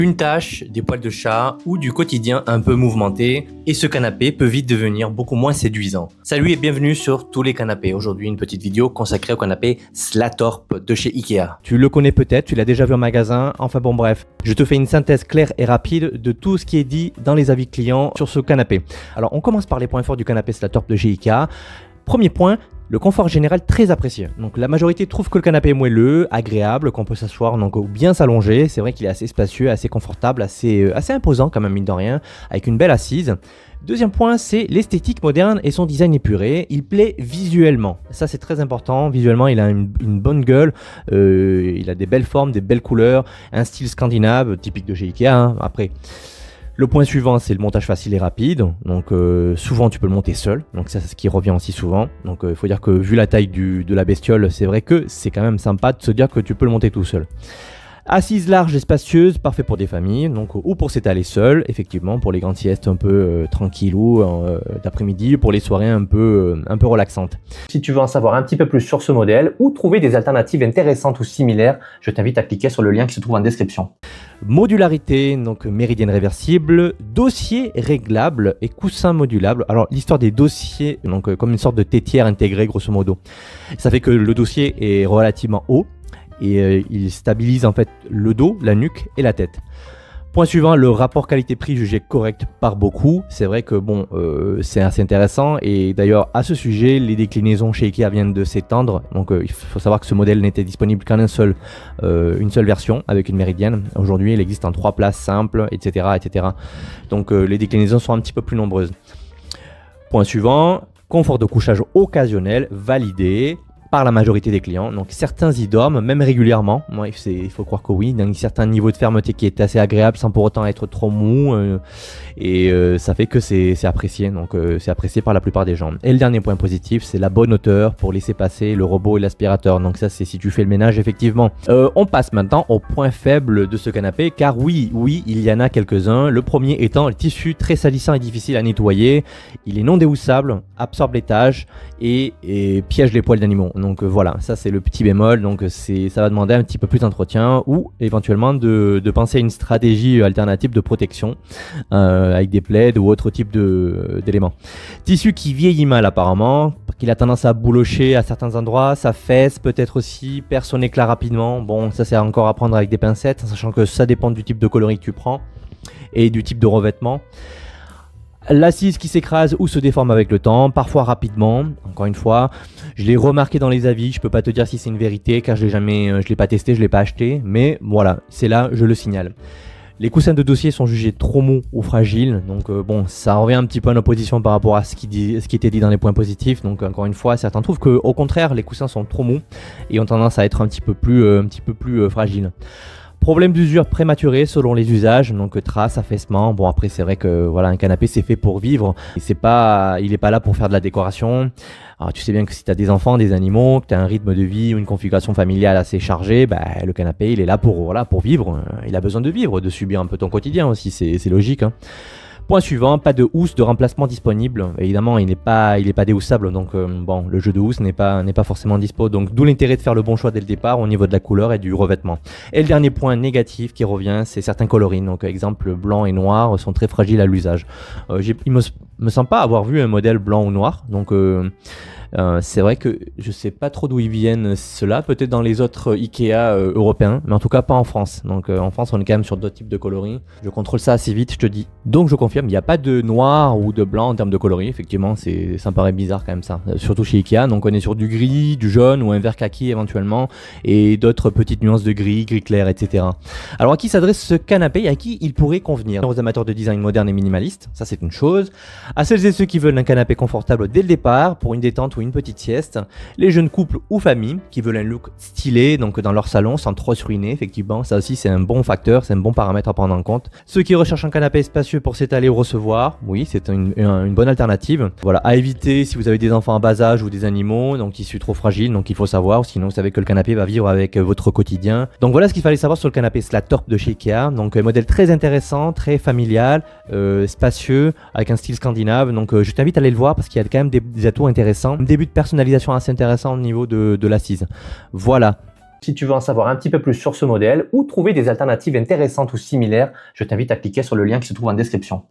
Une tâche, des poils de chat ou du quotidien un peu mouvementé et ce canapé peut vite devenir beaucoup moins séduisant. Salut et bienvenue sur Tous les canapés. Aujourd'hui une petite vidéo consacrée au canapé Slatorp de chez Ikea. Tu le connais peut-être, tu l'as déjà vu en magasin, enfin bon bref. Je te fais une synthèse claire et rapide de tout ce qui est dit dans les avis clients sur ce canapé. Alors on commence par les points forts du canapé Slatorp de chez Ikea. Premier point, le confort général très apprécié. Donc la majorité trouve que le canapé est moelleux, agréable, qu'on peut s'asseoir donc ou bien s'allonger. C'est vrai qu'il est assez spacieux, assez confortable, assez imposant quand même mine de rien, avec une belle assise. Deuxième point, c'est l'esthétique moderne et son design épuré. Il plaît visuellement. Ça c'est très important. Visuellement, il a une bonne gueule. Il a des belles formes, des belles couleurs, un style scandinave typique de chez Ikea. Hein. Après. Le point suivant, c'est le montage facile et rapide. Donc souvent tu peux le monter seul. Donc ça c'est ce qui revient aussi souvent. Donc il faut dire que vu la taille de la bestiole, c'est vrai que c'est quand même sympa de se dire que tu peux le monter tout seul. Assise large et spacieuse, parfait pour des familles, donc ou pour s'étaler seul, effectivement, pour les grandes siestes un peu tranquillou d'après-midi, pour les soirées un peu relaxantes. Si tu veux en savoir un petit peu plus sur ce modèle ou trouver des alternatives intéressantes ou similaires, je t'invite à cliquer sur le lien qui se trouve en description. Modularité, donc méridienne réversible, dossier réglable et coussin modulable. Alors l'histoire des dossiers, donc comme une sorte de tétière intégrée grosso modo. Ça fait que le dossier est relativement haut. Et il stabilise en fait le dos, la nuque et la tête. Point suivant, le rapport qualité-prix jugé correct par beaucoup. C'est vrai que bon, c'est assez intéressant et d'ailleurs à ce sujet, les déclinaisons chez Ikea viennent de s'étendre. Donc il faut savoir que ce modèle n'était disponible qu'en une seule version avec une méridienne. Aujourd'hui, il existe en 3 places simples, etc. etc. Donc les déclinaisons sont un petit peu plus nombreuses. Point suivant, confort de couchage occasionnel validé par la majorité des clients. Donc certains y dorment, même régulièrement. Moi, il faut croire que oui. Il y a un certain niveau de fermeté qui est assez agréable sans pour autant être trop mou. Ça fait que c'est apprécié. Donc c'est apprécié par la plupart des gens. Et le dernier point positif, c'est la bonne hauteur pour laisser passer le robot et l'aspirateur. Donc ça, c'est si tu fais le ménage, effectivement. On passe maintenant au point faible de ce canapé. Car oui, il y en a quelques-uns. Le premier étant le tissu très salissant et difficile à nettoyer. Il est non déhoussable, absorbe les tâches et piège les poils d'animaux. Donc voilà, ça c'est le petit bémol, donc ça va demander un petit peu plus d'entretien ou éventuellement de penser à une stratégie alternative de protection avec des plaids ou autre type d'éléments. Tissu qui vieillit mal apparemment, qu'il a tendance à boulocher à certains endroits, sa fesse peut-être aussi, perd son éclat rapidement. Bon, ça c'est encore à prendre avec des pincettes, sachant que ça dépend du type de coloris que tu prends et du type de revêtement. L'assise qui s'écrase ou se déforme avec le temps, parfois rapidement. Encore une fois, je l'ai remarqué dans les avis, je peux pas te dire si c'est une vérité car je l'ai pas testé, je l'ai pas acheté, mais voilà, c'est là, je le signale. Les coussins de dossier sont jugés trop mous ou fragiles, donc bon, ça revient un petit peu en opposition par rapport à ce qui était dit dans les points positifs. Donc encore une fois, certains trouvent que au contraire, les coussins sont trop mous et ont tendance à être un petit peu plus fragiles. Problème d'usure prématurée selon les usages, donc traces, affaissement. Bon après c'est vrai que voilà, un canapé c'est fait pour vivre, et il est pas là pour faire de la décoration. Alors tu sais bien que si tu as des enfants, des animaux, que tu as un rythme de vie ou une configuration familiale assez chargée, le canapé il est là pour vivre. Il a besoin de vivre, de subir un peu ton quotidien aussi, c'est logique. Hein. Point suivant, pas de housse de remplacement disponible. Évidemment, il n'est pas déhoussable, donc bon, le jeu de housse n'est pas forcément dispo. Donc d'où l'intérêt de faire le bon choix dès le départ au niveau de la couleur et du revêtement. Et le dernier point négatif qui revient, c'est certains coloris. Donc exemple, blanc et noir sont très fragiles à l'usage. Il me semble pas avoir vu un modèle blanc ou noir. Donc c'est vrai que je sais pas trop d'où ils viennent ceux-là, peut-être dans les autres Ikea européens, mais en tout cas pas en France. Donc en France on est quand même sur d'autres types de coloris. Je contrôle ça assez vite, je te dis. Donc je confirme, il n'y a pas de noir ou de blanc en termes de coloris. Effectivement, ça me paraît bizarre quand même ça, surtout chez Ikea. Donc on est sur du gris, du jaune ou un vert kaki éventuellement, et d'autres petites nuances de gris clair, etc. Alors à qui s'adresse ce canapé et à qui il pourrait convenir? Aux amateurs de design moderne et minimaliste, ça c'est une chose. À celles et ceux qui veulent un canapé confortable dès le départ pour une détente ou une petite sieste, les jeunes couples ou familles qui veulent un look stylé donc dans leur salon sans trop se ruiner, effectivement ça aussi c'est un bon facteur, c'est un bon paramètre à prendre en compte. Ceux qui recherchent un canapé spacieux pour s'étaler ou recevoir, oui c'est une bonne alternative. Voilà, à éviter si vous avez des enfants en bas âge ou des animaux, donc tissu trop fragile, donc il faut savoir, sinon vous savez que le canapé va vivre avec votre quotidien. Donc voilà ce qu'il fallait savoir sur le canapé Slatorp de chez Ikea, donc un modèle très intéressant, très familial, spacieux, avec un style scandinave, donc je t'invite à aller le voir parce qu'il y a quand même des atouts intéressants, début de personnalisation assez intéressant au niveau de l'assise. Voilà. Si tu veux en savoir un petit peu plus sur ce modèle ou trouver des alternatives intéressantes ou similaires, je t'invite à cliquer sur le lien qui se trouve en description.